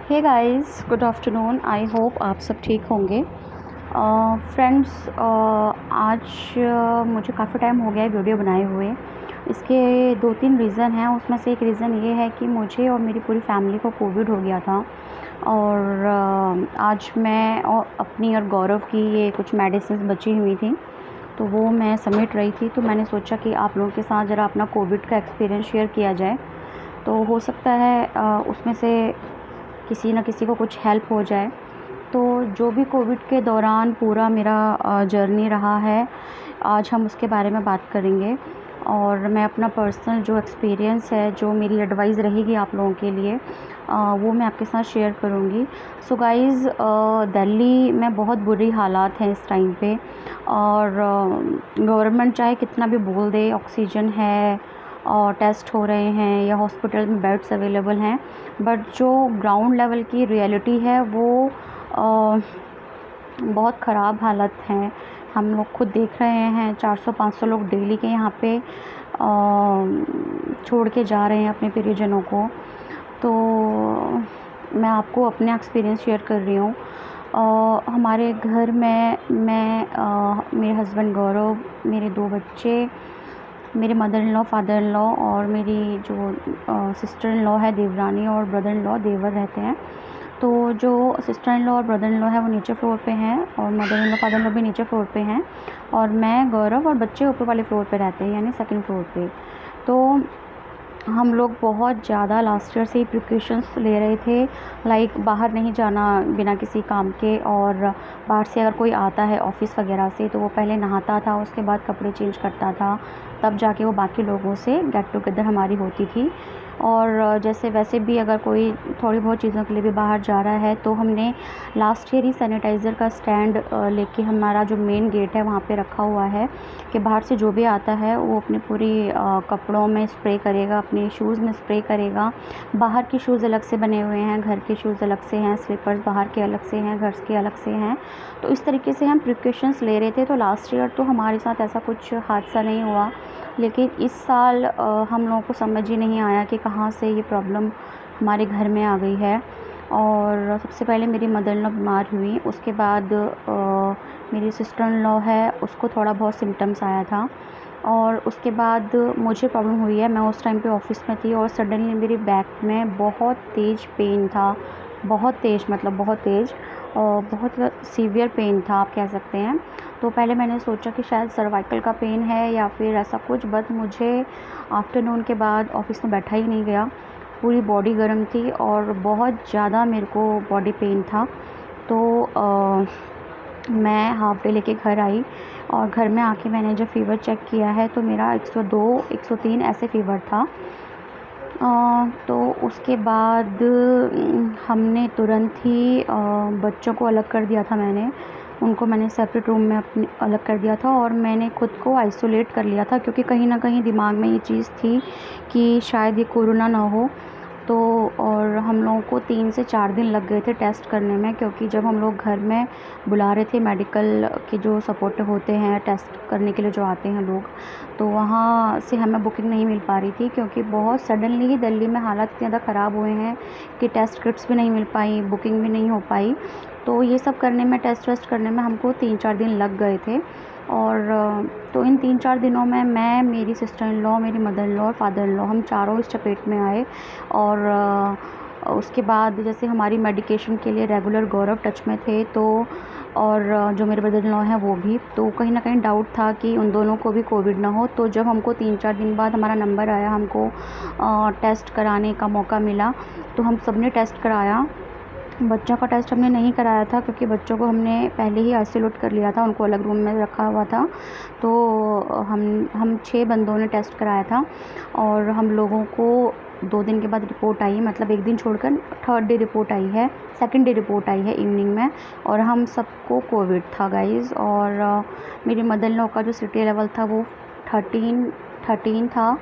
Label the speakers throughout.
Speaker 1: Hey guys, good afternoon. I hope आप सब ठीक होंगे। फ्रेंड्स, आज मुझे काफ़ी टाइम हो गया है वीडियो बनाए हुए। इसके 2-3 रीज़न हैं। उसमें से एक रीज़न ये है कि मुझे और मेरी पूरी फैमिली को कोविड हो गया था और आज मैं और अपनी और गौरव की ये कुछ मेडिसिन बची हुई थी, तो वो मैं समेट रही थी। तो मैंने सोचा कि आप लोगों के साथ ज़रा अपना कोविड का एक्सपीरियंस शेयर किया जाए, तो हो सकता है उसमें से किसी न किसी को कुछ हेल्प हो जाए। तो जो भी कोविड के दौरान पूरा मेरा जर्नी रहा है, आज हम उसके बारे में बात करेंगे और मैं अपना पर्सनल जो एक्सपीरियंस है, जो मेरी एडवाइस रहेगी आप लोगों के लिए, वो मैं आपके साथ शेयर करूँगी। सो गाइज़, दिल्ली में बहुत बुरी हालात हैं इस टाइम पे और गवर्नमेंट चाहे कितना भी बोल दे ऑक्सीजन है और टेस्ट हो रहे हैं या हॉस्पिटल में बेड्स अवेलेबल हैं, बट जो ग्राउंड लेवल की रियलिटी है वो बहुत ख़राब हालत हैं। हम लोग खुद देख रहे हैं 400-500 लोग डेली के यहाँ पे छोड़ के जा रहे हैं अपने प्रियजनों को। तो मैं आपको अपने एक्सपीरियंस शेयर कर रही हूँ। हमारे घर में मेरे हस्बैंड गौरव, मेरे 2 बच्चे, मेरे mother in law, father in law और मेरी जो सिस्टर इन लॉ है देवरानी और ब्रदर इन लॉ देवर रहते हैं। तो जो सिस्टर इन लॉ और ब्रदर इन लॉ है वो नीचे फ्लोर पे हैं और mother in law, father in law भी नीचे फ्लोर पे हैं और मैं, गौरव और बच्चे ऊपर वाले फ्लोर पे रहते हैं, यानी सेकंड फ्लोर पे। तो हम लोग बहुत ज़्यादा लास्ट ईयर से ही प्रिकॉशंस ले रहे थे, लाइक बाहर नहीं जाना बिना किसी काम के, और बाहर से अगर कोई आता है ऑफ़िस वगैरह से तो वो पहले नहाता था, उसके बाद कपड़े चेंज करता था, तब जाके वो बाकी लोगों से गेट टुगेदर हमारी होती थी। और जैसे वैसे भी अगर कोई थोड़ी बहुत चीज़ों के लिए भी बाहर जा रहा है तो हमने लास्ट ईयर ही सैनिटाइज़र का स्टैंड लेके हमारा जो मेन गेट है वहाँ पे रखा हुआ है कि बाहर से जो भी आता है वो अपनी पूरी कपड़ों में स्प्रे करेगा, अपने शूज़ में स्प्रे करेगा। बाहर के शूज़ अलग से बने हुए हैं, घर के शूज़ अलग से हैं, स्लीपर्स बाहर के अलग से हैं, घर के अलग से हैं। तो इस तरीके से हम प्रिकॉशंस ले रहे थे। तो लास्ट ईयर तो हमारे साथ ऐसा कुछ हादसा नहीं हुआ, लेकिन इस साल हम लोगों को समझ ही नहीं आया कि कहाँ से ये प्रॉब्लम हमारे घर में आ गई है। और सबसे पहले मेरी मदर इन लॉ बीमार हुई, उसके बाद मेरी सिस्टर इन लॉ है, उसको थोड़ा बहुत सिम्टम्स आया था और उसके बाद मुझे प्रॉब्लम हुई है। मैं उस टाइम पे ऑफ़िस में थी और सडनली मेरी बैक में बहुत तेज़ पेन था, बहुत तेज़, मतलब बहुत तेज़ और बहुत सीवियर पेन था आप कह सकते हैं। तो पहले मैंने सोचा कि शायद सर्वाइकल का पेन है या फिर ऐसा कुछ, बट मुझे आफ्टरनून के बाद ऑफ़िस में बैठा ही नहीं गया, पूरी बॉडी गर्म थी और बहुत ज़्यादा मेरे को बॉडी पेन था। तो मैं हाफ डे लेके घर आई और घर में आके मैंने जब फ़ीवर चेक किया है तो मेरा 102, 103 ऐसे फ़ीवर था। तो उसके बाद हमने तुरंत ही बच्चों को अलग कर दिया था, उनको मैंने सेपरेट रूम में अपने अलग कर दिया था और मैंने खुद को आइसोलेट कर लिया था, क्योंकि कहीं ना कहीं दिमाग में ये चीज़ थी कि शायद ये कोरोना ना हो। तो और हम लोगों को 3 से 4 दिन लग गए थे टेस्ट करने में, क्योंकि जब हम लोग घर में बुला रहे थे मेडिकल के जो सपोर्ट होते हैं टेस्ट करने के लिए जो आते हैं लोग, तो वहाँ से हमें बुकिंग नहीं मिल पा रही थी, क्योंकि बहुत सडनली ही दिल्ली में हालात इतने ज़्यादा ख़राब हुए हैं कि टेस्ट किट्स भी नहीं मिल पाई, बुकिंग भी नहीं हो पाई। तो ये सब करने में, टेस्ट वेस्ट करने में हमको 3-4 दिन लग गए थे। और तो इन 3-4 दिनों में मैं, मेरी सिस्टर इन लॉ, मेरी मदर इन लॉ और फादर इन लॉ, हम चारों इस चपेट में आए। और उसके बाद जैसे हमारी मेडिकेशन के लिए रेगुलर गौरव टच में थे, तो और जो मेरे ब्रदर इन लॉ हैं वो भी, तो कहीं ना कहीं डाउट था कि उन दोनों को भी कोविड ना हो। तो जब हमको 3-4 दिन बाद हमारा नंबर आया, हमको टेस्ट कराने का मौका मिला, तो हम सब ने टेस्ट कराया। बच्चों का टेस्ट हमने नहीं कराया था, क्योंकि बच्चों को हमने पहले ही आइसोलेट कर लिया था, उनको अलग रूम में रखा हुआ था। तो हम 6 बंदों ने टेस्ट कराया था और हम लोगों को 2 दिन के बाद रिपोर्ट आई, मतलब एक दिन छोड़कर थर्ड डे रिपोर्ट आई है, सेकंड डे रिपोर्ट आई है इवनिंग में, और हम सबको कोविड था गाइज़। और मेरी मदर इन लॉ का जो सिटी लेवल था वो 13 था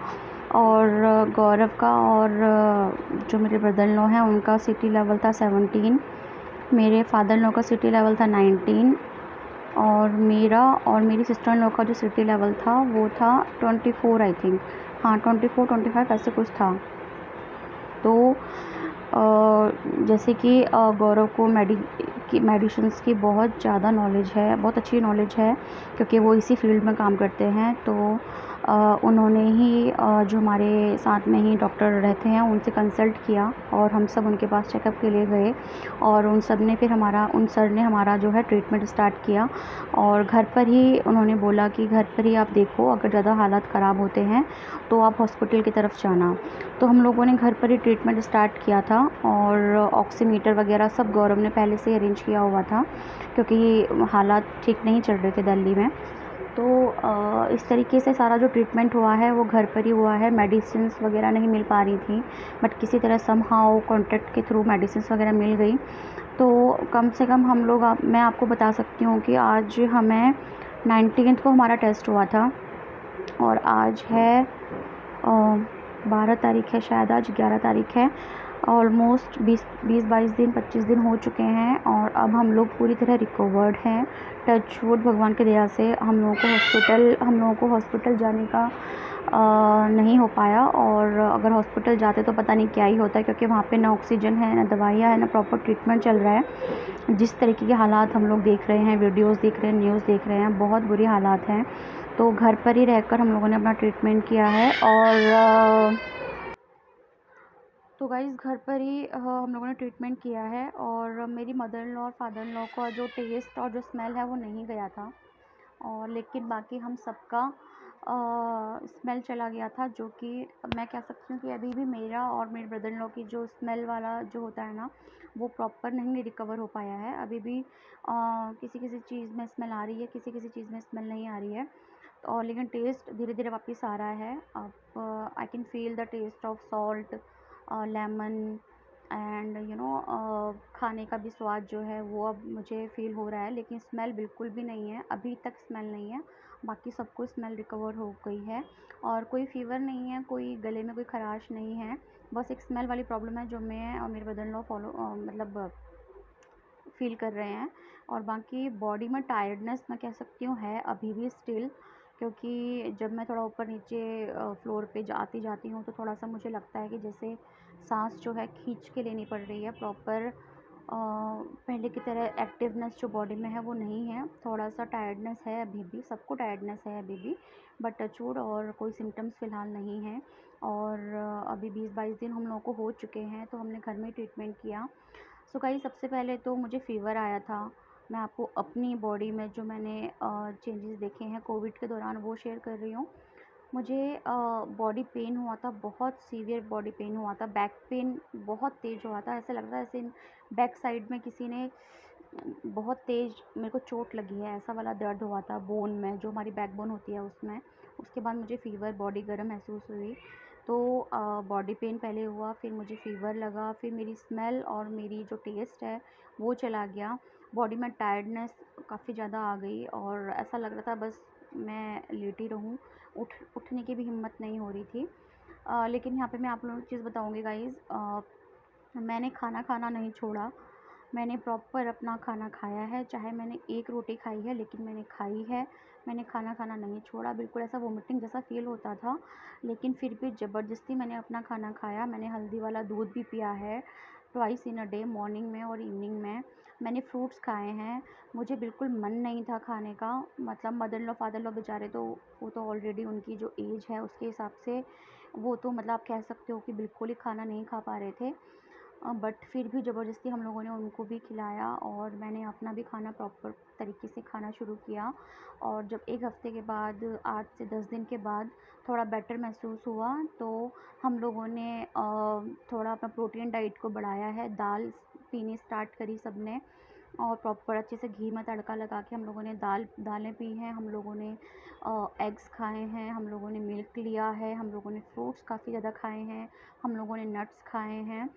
Speaker 1: और गौरव का और जो मेरे ब्रदर इन लॉ हैं उनका सिटी लेवल था 17, मेरे फादर इन लॉ का सिटी लेवल था 19 और मेरा और मेरी सिस्टर इन लॉ का जो सिटी लेवल था वो था 24 आई थिंक, हाँ 24-25 ऐसे कुछ था। तो जैसे कि गौरव को मेडिसिन्स की बहुत ज़्यादा नॉलेज है, बहुत अच्छी नॉलेज है, क्योंकि वो इसी फील्ड में काम करते हैं। तो उन्होंने ही जो हमारे साथ में ही डॉक्टर रहते हैं उनसे कंसल्ट किया और हम सब उनके पास चेकअप के लिए गए, और उन सर ने हमारा जो है ट्रीटमेंट स्टार्ट किया। और घर पर ही उन्होंने बोला कि घर पर ही आप देखो, अगर ज़्यादा हालात ख़राब होते हैं तो आप हॉस्पिटल की तरफ जाना। तो हम लोगों ने घर पर ही ट्रीटमेंट स्टार्ट किया था, और ऑक्सीमीटर वगैरह सब गौरव ने पहले से अरेंज किया हुआ था, क्योंकि हालात ठीक नहीं चल रहे थे दिल्ली में। तो इस तरीके से सारा जो ट्रीटमेंट हुआ है वो घर पर ही हुआ है। मेडिसिन्स वगैरह नहीं मिल पा रही थी, बट किसी तरह समहाउ कॉन्टैक्ट के थ्रू मेडिसिन्स वगैरह मिल गई। तो कम से कम मैं आपको बता सकती हूँ कि आज हमें 19 को हमारा टेस्ट हुआ था, और आज है 12 तारीख है, शायद आज 11 तारीख है। ऑलमोस्ट 20-22 दिन 25 दिन हो चुके हैं, और अब हम लोग पूरी तरह रिकवर्ड हैं। टच वुड, भगवान की दया से हम लोगों को हॉस्पिटल जाने का नहीं हो पाया। और अगर हॉस्पिटल जाते तो पता नहीं क्या ही होता, क्योंकि वहाँ पे ना ऑक्सीजन है, ना दवाइयाँ हैं, ना प्रॉपर ट्रीटमेंट चल रहा है। जिस तरीके के हालात हम लोग देख रहे हैं, वीडियोज़ देख रहे हैं, न्यूज़ देख रहे हैं, बहुत बुरी हालात हैं। तो घर पर ही रहकर हम लोगों ने अपना ट्रीटमेंट किया है। और तो गाइज़ घर पर ही हम लोगों ने ट्रीटमेंट किया है, और मेरी मदर इन लॉ और फादर इन लॉ का जो टेस्ट और जो स्मेल है वो नहीं गया था, और लेकिन बाकी हम सबका स्मेल चला गया था, जो कि मैं कह सकती हूँ कि अभी भी मेरा और मेरे ब्रदर इन लॉ की जो स्मेल वाला जो होता है ना, वो प्रॉपर नहीं रिकवर हो पाया है। अभी भी किसी किसी चीज़ में स्मेल आ रही है, किसी किसी चीज़ में स्मेल नहीं आ रही है। और लेकिन टेस्ट धीरे धीरे वापस आ रहा है। अब I can feel the taste of salt, lemon, and खाने का भी स्वाद जो है वो अब मुझे फ़ील हो रहा है, लेकिन स्मेल बिल्कुल भी नहीं है, अभी तक स्मेल नहीं है। बाकी सबको स्मेल रिकवर हो गई है, और कोई फ़ीवर नहीं है, कोई गले में कोई खराश नहीं है। बस एक स्मेल वाली प्रॉब्लम है जो मैं और मेरे ब्रदर इन लॉ मतलब फ़ील कर रहे हैं। और बाकी बॉडी में टायर्डनेस मैं कह सकती हूँ है अभी भी स्टिल, क्योंकि जब मैं थोड़ा ऊपर नीचे फ्लोर पे जाती हूँ तो थोड़ा सा मुझे लगता है कि जैसे सांस जो है खींच के लेनी पड़ रही है। प्रॉपर पहले की तरह एक्टिवनेस जो बॉडी में है वो नहीं है, थोड़ा सा टायर्डनेस है अभी भी, सबको टायर्डनेस है अभी भी, बट टचवुड और कोई सिम्टम्स फ़िलहाल नहीं हैं। और अभी 20-22 दिन हम लोगों को हो चुके हैं, तो हमने घर में ट्रीटमेंट किया। सो गाइस, सबसे पहले तो मुझे फ़ीवर आया था। मैं आपको अपनी बॉडी में जो मैंने चेंजेस देखे हैं कोविड के दौरान वो शेयर कर रही हूँ। मुझे बॉडी पेन हुआ था, बहुत सीवियर बॉडी पेन हुआ था, बैक पेन बहुत तेज़ हुआ था। ऐसा लग रहा है जैसे बैक साइड में किसी ने बहुत तेज़ मेरे को चोट लगी है, ऐसा वाला दर्द हुआ था बोन में, जो हमारी बैकबोन होती है उसमें। उसके बाद मुझे फ़ीवर, बॉडी गर्म महसूस हुई। तो बॉडी पेन पहले हुआ, फिर मुझे फ़ीवर लगा, फिर मेरी स्मेल और मेरी जो टेस्ट है वो चला गया। बॉडी में टायर्डनेस काफ़ी ज़्यादा आ गई, और ऐसा लग रहा था बस मैं लेटी रहूँ, उठने की भी हिम्मत नहीं हो रही थी। लेकिन यहाँ पे मैं आप लोगों को एक चीज़ बताऊँगी गाइज़, मैंने खाना खाना नहीं छोड़ा। मैंने प्रॉपर अपना खाना खाया है, चाहे मैंने एक रोटी खाई है लेकिन मैंने खाई है। मैंने खाना खाना नहीं छोड़ा। बिल्कुल ऐसा वोमिटिंग जैसा फ़ील होता था, लेकिन फिर भी ज़बरदस्ती मैंने अपना खाना खाया। मैंने हल्दी वाला दूध भी पिया है twice in a day, morning में और इवनिंग में। मैंने फ्रूट्स खाए हैं। मुझे बिल्कुल मन नहीं था खाने का, मतलब mother in law, father in law बेचारे तो वो तो ऑलरेडी उनकी जो एज है उसके हिसाब से वो तो मतलब आप कह सकते हो कि बिल्कुल ही खाना नहीं खा पा रहे थे। बट फिर भी ज़बरदस्ती हम लोगों ने उनको भी खिलाया, और मैंने अपना भी खाना प्रॉपर तरीके से खाना शुरू किया। और जब 1 हफ़्ते के बाद, 8 से 10 दिन के बाद थोड़ा बेटर महसूस हुआ, तो हम लोगों ने थोड़ा अपना प्रोटीन डाइट को बढ़ाया है। दाल पीनी स्टार्ट करी सबने, और प्रॉपर अच्छे से घी में तड़का लगा के हम लोगों ने दालें पी हैं। हम लोगों ने एग्स खाए हैं, हम लोगों ने मिल्क लिया है, हम लोगों ने फ्रूट्स काफ़ी ज़्यादा खाए हैं, हम लोगों ने नट्स खाए हैं।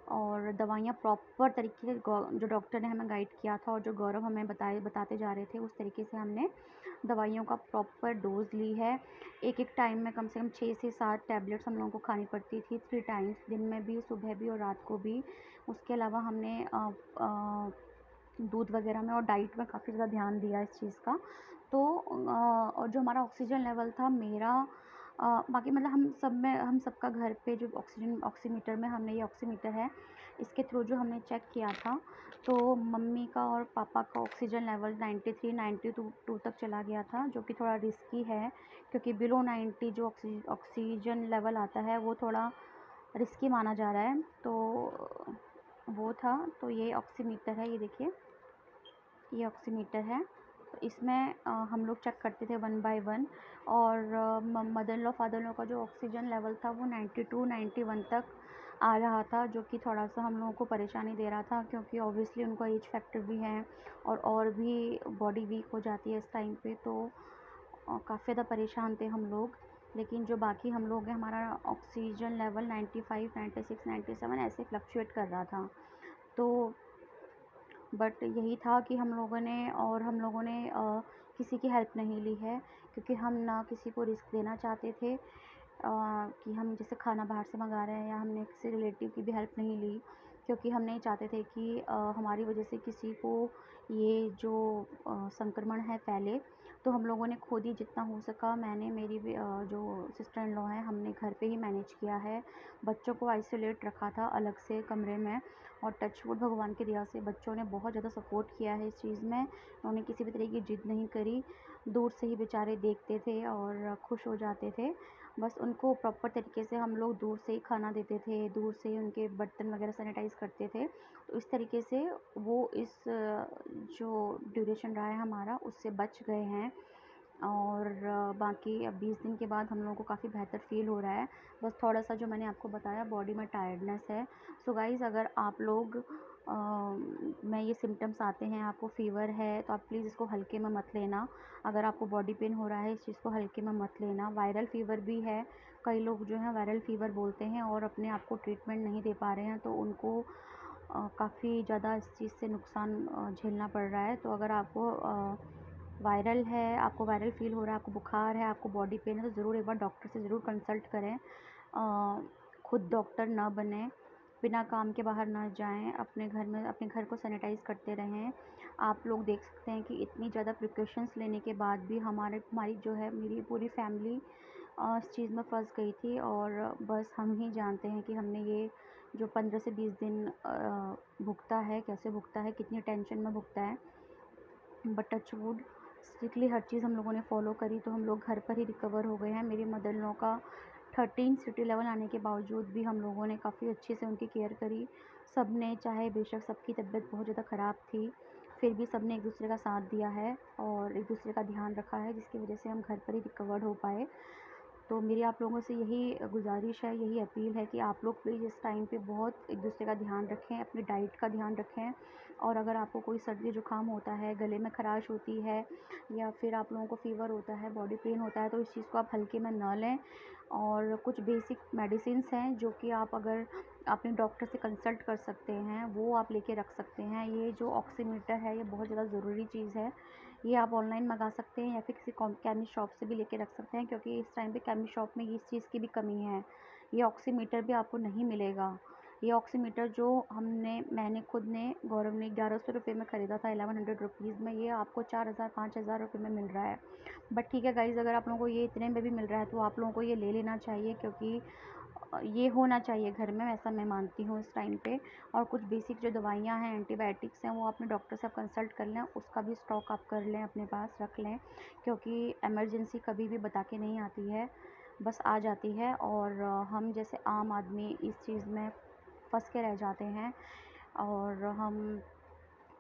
Speaker 1: और दवाइयाँ प्रॉपर तरीके से जो डॉक्टर ने हमें गाइड किया था और जो गौरव हमें बताते जा रहे थे, उस तरीके से हमने दवाइयों का प्रॉपर डोज़ ली है। एक टाइम में कम से कम 6 से 7 टैबलेट्स हम लोगों को खानी पड़ती थी, 3 टाइम्स, दिन में भी, सुबह भी और रात को भी। उसके अलावा हमने दूध वगैरह में और डाइट में काफ़ी ज़्यादा ध्यान दिया इस चीज़ का। तो और जो हमारा ऑक्सीजन लेवल था मेरा, बाकी मतलब हम सबका घर पे जो ऑक्सीमीटर में हमने ये ऑक्सीमीटर है, इसके थ्रू जो हमने चेक किया था, तो मम्मी का और पापा का ऑक्सीजन लेवल 93-92 तक चला गया था, जो कि थोड़ा रिस्की है, क्योंकि बिलो 90 जो ऑक्सीजन लेवल आता है वो थोड़ा रिस्की माना जा रहा है। तो वो था। तो ये ऑक्सीमीटर है, ये देखिए, ये ऑक्सीमीटर है। तो इसमें हम लोग चेक करते थे 1 बाय 1, और mother in law father in law का जो ऑक्सीजन लेवल था वो 92-91 तक आ रहा था, जो कि थोड़ा-सा हम लोगों को परेशानी दे रहा था, क्योंकि ऑब्वियसली उनका एज फैक्टर भी है और भी बॉडी वीक हो जाती है इस टाइम पे। तो काफ़ी ज़्यादा परेशान थे हम लोग। लेकिन जो बाकी हम लोग हैं, हमारा ऑक्सीजन लेवल 95, 96, 97 ऐसे फ्लक्चुएट कर रहा था। तो बट यही था कि हम लोगों ने किसी की हेल्प नहीं ली है, क्योंकि हम ना किसी को रिस्क देना चाहते थे कि हम जैसे खाना बाहर से मंगा रहे हैं, या हमने किसी रिलेटिव की भी हेल्प नहीं ली, क्योंकि हम नहीं चाहते थे कि हमारी वजह से किसी को ये जो संक्रमण है फैले। तो हम लोगों ने खुद ही जितना हो सका, मैंने, मेरी भी जो सिस्टर इन लॉ हैं, हमने घर पे ही मैनेज किया है। बच्चों को आइसोलेट रखा था अलग से कमरे में, और टचवुड भगवान की दया से बच्चों ने बहुत ज़्यादा सपोर्ट किया है इस चीज़ में। उन्होंने किसी भी तरह की ज़िद नहीं करी, दूर से ही बेचारे देखते थे और खुश हो जाते थे। बस उनको प्रॉपर तरीके से हम लोग दूर से ही खाना देते थे, दूर से ही उनके बर्तन वगैरह सैनिटाइज़ करते थे। तो इस तरीके से वो इस जो ड्यूरेशन रहा है हमारा, उससे बच गए हैं। और बाकी अब 20 दिन के बाद हम लोगों को काफ़ी बेहतर फ़ील हो रहा है। बस थोड़ा-सा जो मैंने आपको बताया, बॉडी में टायर्डनेस है। सो गाइज़, अगर आप लोग में ये सिम्पटम्स आते हैं, आपको फ़ीवर है, तो आप प्लीज़ इसको हल्के में मत लेना। अगर आपको बॉडी पेन हो रहा है, इस चीज़ को हल्के में मत लेना। वायरल फ़ीवर भी है, कई लोग जो हैं वायरल फ़ीवर बोलते हैं और अपने आप को ट्रीटमेंट नहीं दे पा रहे हैं, तो उनको काफ़ी ज़्यादा इस चीज़ से नुकसान झेलना पड़ रहा है। तो अगर आपको वायरल है, आपको वायरल फ़ील हो रहा है, आपको बुखार है, आपको बॉडी पेन है, तो ज़रूर एक बार डॉक्टर से ज़रूर कंसल्ट करें। खुद डॉक्टर ना बनें, बिना काम के बाहर ना जाएं, अपने घर में अपने घर को सैनिटाइज़ करते रहें। आप लोग देख सकते हैं कि इतनी ज़्यादा प्रिकॉशंस लेने के बाद भी हमारी जो है, मेरी पूरी फैमिली इस चीज़ में फँस गई थी, और बस हम ही जानते हैं कि हमने ये जो 15 से 20 दिन भुगता है, कैसे भुगता है, कितनी टेंशन में भुगता है। बट टच वुड, स्ट्रिक्टली हर चीज़ हम लोगों ने फॉलो करी, तो हम लोग घर पर ही रिकवर हो गए हैं। मेरी मदर इन लॉ का 13 सिटी लेवल आने के बावजूद भी हम लोगों ने काफ़ी अच्छे से उनकी केयर करी। सब ने, चाहे बेशक सबकी तबीयत बहुत ज़्यादा ख़राब थी, फिर भी सब ने एक दूसरे का साथ दिया है और एक दूसरे का ध्यान रखा है, जिसकी वजह से हम घर पर ही रिकवर हो पाए। तो मेरी आप लोगों से यही गुज़ारिश है, यही अपील है कि आप लोग प्लीज़ इस टाइम पे बहुत एक दूसरे का ध्यान रखें, अपनी डाइट का ध्यान रखें। और अगर आपको कोई सर्दी ज़ुकाम होता है, गले में ख़राश होती है, या फिर आप लोगों को फ़ीवर होता है, बॉडी पेन होता है, तो इस चीज़ को आप हल्के में ना लें। और कुछ बेसिक मेडिसिन्स हैं जो कि आप अगर अपने डॉक्टर से कंसल्ट कर सकते हैं, वो आप लेके रख सकते हैं। ये जो ऑक्सीमीटर है, ये बहुत ज़्यादा ज़रूरी चीज़ है। ये आप ऑनलाइन मंगा सकते हैं, या फिर किसी केमिस्ट शॉप से भी लेके रख सकते हैं, क्योंकि इस टाइम पे केमिस्ट शॉप में इस चीज़ की भी कमी है। ये ऑक्सीमीटर भी आपको नहीं मिलेगा। ये ऑक्सीमीटर जो मैंने खुद ने, गौरव ने 1100 रुपये में ख़रीदा था, 1100 रुपीज़ में, ये आपको 4000-5000 रुपये में मिल रहा है। बट ठीक है गाइज़, अगर आप लोगों को ये इतने में भी मिल रहा है, तो आप लोगों को ये ले लेना चाहिए, क्योंकि ये होना चाहिए घर में, ऐसा मैं मानती हूँ इस टाइम पे। और कुछ बेसिक जो दवाइयाँ हैं, एंटीबायोटिक्स हैं, वो अपने डॉक्टर से आप कंसल्ट कर लें, उसका भी स्टॉक आप कर लें, अपने पास रख लें, क्योंकि इमरजेंसी कभी भी बता के नहीं आती है, बस आ जाती है। और हम जैसे आम आदमी इस चीज़ में फँस के रह जाते हैं, और हम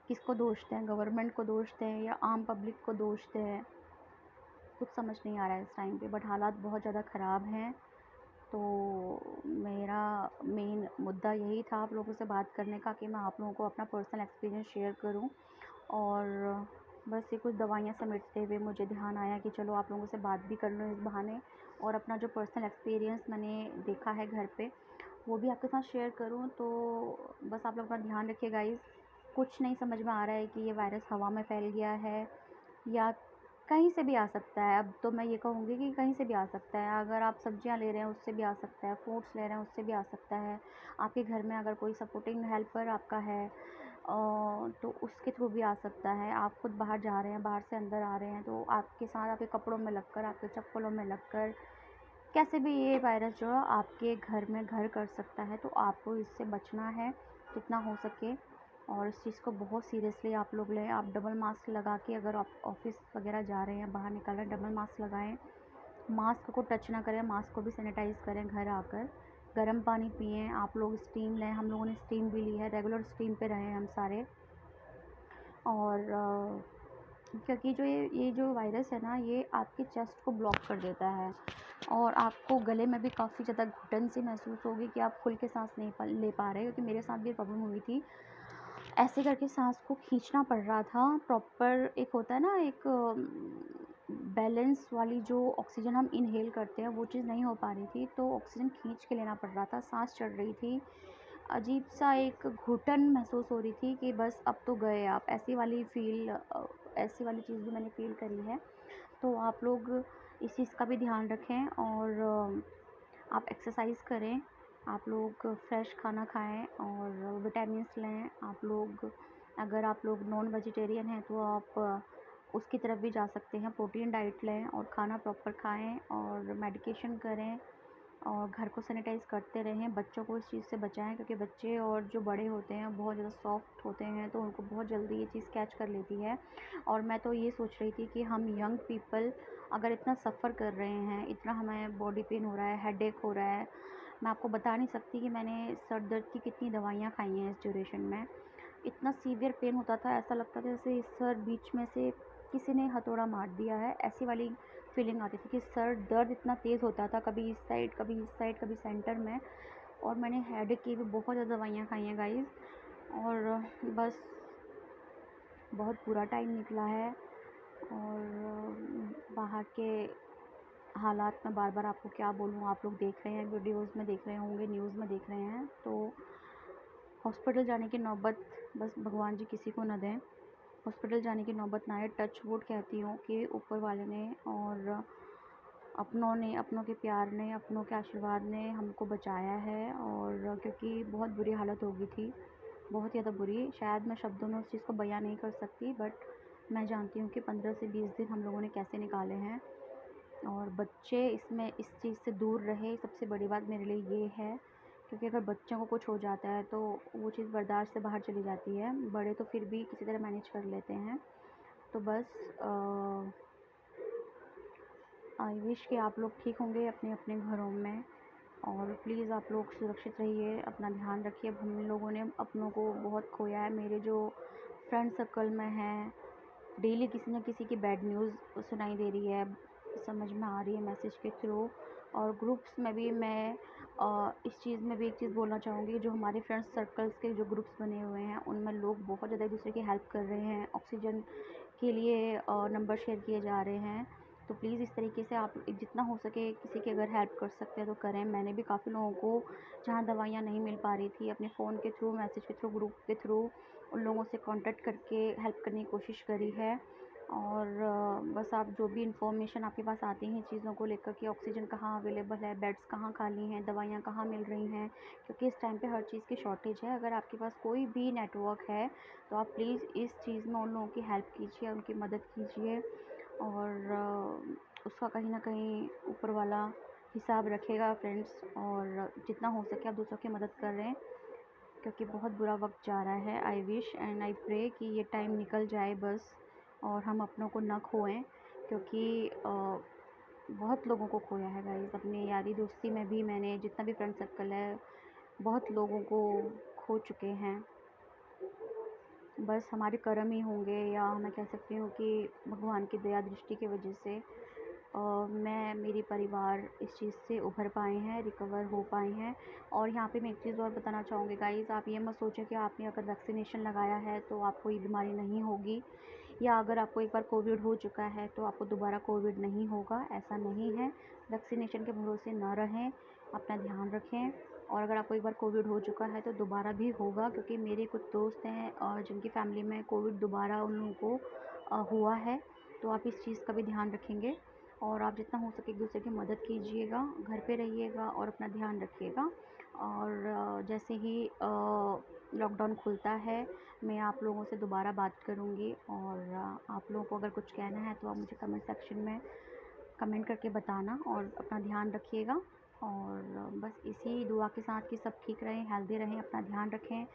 Speaker 1: किसको दोष दें, गवर्नमेंट को दोष दें या आम पब्लिक को दोष दें, कुछ समझ नहीं आ रहा है इस टाइम पे। बट हालात बहुत ज़्यादा ख़राब हैं। तो मेरा मेन मुद्दा यही था आप लोगों से बात करने का, कि मैं आप लोगों को अपना पर्सनल एक्सपीरियंस शेयर करूं। और बस ये कुछ दवाइयाँ समेटते हुए मुझे ध्यान आया कि चलो आप लोगों से बात भी कर लूँ इस बहाने, और अपना जो पर्सनल एक्सपीरियंस मैंने देखा है घर पे, वो भी आपके साथ शेयर करूँ। तो बस आप लोग अपना ध्यान रखिए गाइज़। कुछ नहीं समझ में आ रहा है कि ये वायरस हवा में फैल गया है या कहीं से भी आ सकता है। अब तो मैं ये कहूँगी कि कहीं से भी आ सकता है। अगर आप सब्जियाँ ले रहे हैं, उससे भी आ सकता है, फ्रूट्स ले रहे हैं, उससे भी आ सकता है। आपके घर में अगर कोई सपोर्टिंग हेल्पर आपका है तो उसके थ्रू भी आ सकता है। आप खुद बाहर जा रहे हैं, बाहर से अंदर आ रहे हैं, तो आपके साथ आपके कपड़ों में लगकर, आपके चप्पलों में लगकर, कैसे भी ये वायरस जो है आपके घर में घर कर सकता है। तो आपको इससे बचना है। जितना हो सके, और इस चीज़ को बहुत सीरियसली आप लोग लें। आप डबल मास्क लगा के अगर आप ऑफ़िस वगैरह जा रहे हैं, बाहर निकल रहे हैं, डबल मास्क लगाएं। मास्क को टच ना करें, मास्क को भी सैनिटाइज़ करें घर आकर। गर्म पानी पिएं, आप लोग स्टीम लें, हम लोगों ने स्टीम भी ली है, रेगुलर स्टीम पे रहे हैं हम सारे। और क्योंकि जो ये जो वायरस है ना, ये आपके चेस्ट को ब्लॉक कर देता है और आपको गले में भी काफ़ी ज़्यादा घुटन सी महसूस होगी कि आप खुल के सांस नहीं ले पा रहे, क्योंकि मेरे साथ भी प्रॉब्लम हुई थी। ऐसे करके सांस को खींचना पड़ रहा था प्रॉपर। एक होता है ना, एक बैलेंस वाली जो ऑक्सीजन हम इनहेल करते हैं, वो चीज़ नहीं हो पा रही थी, तो ऑक्सीजन खींच के लेना पड़ रहा था। सांस चढ़ रही थी, अजीब सा एक घुटन महसूस हो रही थी कि बस अब तो गए आप, ऐसी वाली ऐसी वाली चीज़ भी मैंने फ़ील करी है। तो आप लोग इस चीज़ का भी ध्यान रखें और आप एक्सरसाइज़ करें, आप लोग फ्रेश खाना खाएं और विटामिन्स लें। अगर आप लोग नॉन वेजिटेरियन हैं तो आप उसकी तरफ भी जा सकते हैं, प्रोटीन डाइट लें और खाना प्रॉपर खाएं और मेडिकेशन करें और घर को सैनिटाइज़ करते रहें। बच्चों को इस चीज़ से बचाएं, क्योंकि बच्चे और जो बड़े होते हैं बहुत ज़्यादा सॉफ्ट होते हैं, तो उनको बहुत जल्दी ये चीज़ कैच कर लेती है। और मैं तो ये सोच रही थी कि हम यंग पीपल अगर इतना सफ़र कर रहे हैं, इतना हमें बॉडी पेन हो रहा है, हेडेक हो रहा है, मैं आपको बता नहीं सकती कि मैंने सर दर्द की कितनी दवाइयाँ खाई हैं इस ड्यूरेशन में। इतना सीवियर पेन होता था, ऐसा लगता था जैसे सर बीच में से किसी ने हथौड़ा मार दिया है, ऐसी वाली फीलिंग आती थी कि सर दर्द इतना तेज़ होता था, कभी इस साइड, कभी इस साइड, कभी सेंटर में। और मैंने हेडेक की भी बहुत ज़्यादा दवाइयाँ खाई हैं गाइस, और बस बहुत बुरा टाइम निकला है। और बाहर के हालात में बार बार आपको क्या बोलूँ, आप लोग देख रहे हैं, वीडियोज़ में देख रहे होंगे, न्यूज़ में देख रहे हैं, तो हॉस्पिटल जाने की नौबत बस भगवान जी किसी को न दें। हॉस्पिटल जाने की नौबत ना आए, टच वुड कहती हूँ कि ऊपर वाले ने और अपनों के प्यार ने, अपनों के आशीर्वाद ने हमको बचाया है। और क्योंकि बहुत बुरी हालत हो गई थी, बहुत ज़्यादा बुरी, शायद मैं शब्दों में उस चीज़ को बयां नहीं कर सकती, बट मैं जानती हूँ कि 15 से 20 दिन हम लोगों ने कैसे निकाले हैं। और बच्चे इसमें इस चीज़ से दूर रहे, सबसे बड़ी बात मेरे लिए ये है, क्योंकि अगर बच्चों को कुछ हो जाता है तो वो चीज़ बर्दाश्त से बाहर चली जाती है, बड़े तो फिर भी किसी तरह मैनेज कर लेते हैं। तो बस आई विश कि आप लोग ठीक होंगे अपने अपने घरों में, और प्लीज़ आप लोग सुरक्षित रहिए, अपना ध्यान रखिए। हम लोगों ने अपनों को बहुत खोया है। मेरे जो फ्रेंड सर्कल में हैं, डेली किसी न किसी की बैड न्यूज़ सुनाई दे रही है, समझ में आ रही है मैसेज के थ्रू। और ग्रुप्स में भी मैं इस चीज़ में भी एक चीज़ बोलना चाहूँगी, जो हमारे फ्रेंड्स सर्कल्स के जो ग्रुप्स बने हुए हैं, उनमें लोग बहुत ज़्यादा एक दूसरे की हेल्प कर रहे हैं, ऑक्सीजन के लिए नंबर शेयर किए जा रहे हैं। तो प्लीज़ इस तरीके से आप जितना हो सके किसी की अगर हेल्प कर सकते हैं तो करें। मैंने भी काफ़ी लोगों को, जहाँ दवाइयाँ नहीं मिल पा रही थी, अपने फ़ोन के थ्रू, मैसेज के थ्रू, ग्रुप के थ्रू उन लोगों से कांटेक्ट करके हेल्प करने की कोशिश करी है। और बस आप जो भी इन्फॉर्मेशन आपके पास आती हैं चीज़ों को लेकर कि ऑक्सीजन कहाँ अवेलेबल है, बेड्स कहाँ खाली हैं, दवाइयाँ कहाँ मिल रही हैं, क्योंकि इस टाइम पे हर चीज़ की शॉर्टेज है। अगर आपके पास कोई भी नेटवर्क है तो आप प्लीज़ इस चीज़ में उन लोगों की हेल्प कीजिए, उनकी मदद कीजिए। और उसका कहीं ना कहीं ऊपर वाला हिसाब रखेगा फ्रेंड्स। और जितना हो सके आप दूसरों की मदद कर रहे हैं, क्योंकि बहुत बुरा वक्त जा रहा है। I wish and I pray कि ये टाइम निकल जाए बस, और हम अपनों को ना खोएं, क्योंकि बहुत लोगों को खोया है गाइस। अपनी यारी दोस्ती में भी मैंने, जितना भी फ्रेंड सर्कल है, बहुत लोगों को खो चुके हैं। बस हमारे कर्म ही होंगे, या मैं कह सकती हूँ कि भगवान की दया दृष्टि की वजह से मेरी परिवार इस चीज़ से उभर पाए हैं, रिकवर हो पाए हैं। और यहाँ पे मैं एक चीज़ और बताना चाहूँगी गाइज़, आप ये मत सोचें कि आपने अगर वैक्सीनेशन लगाया है तो आपको ये बीमारी नहीं होगी, या अगर आपको एक बार कोविड हो चुका है तो आपको दोबारा कोविड नहीं होगा, ऐसा नहीं है। वैक्सीनेशन के भरोसे ना रहें, अपना ध्यान रखें। और अगर आपको एक बार कोविड हो चुका है तो दोबारा भी होगा, क्योंकि मेरे कुछ दोस्त हैं और जिनकी फ़ैमिली में कोविड दोबारा उन लोगों को हुआ है। तो आप इस चीज़ का भी ध्यान रखेंगे, और आप जितना हो सके एक दूसरे की मदद कीजिएगा, घर पे रहिएगा और अपना ध्यान रखिएगा। और जैसे ही लॉकडाउन खुलता है, मैं आप लोगों से दोबारा बात करूँगी। और आप लोगों को अगर कुछ कहना है तो आप मुझे कमेंट सेक्शन में कमेंट करके बताना, और अपना ध्यान रखिएगा। और बस इसी दुआ के साथ कि सब ठीक रहें, हेल्दी रहें, अपना ध्यान रखें।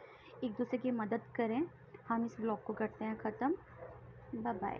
Speaker 1: एक दूसरे की मदद करें। हम इस व्लॉग को करते हैं ख़त्म। Bye bye.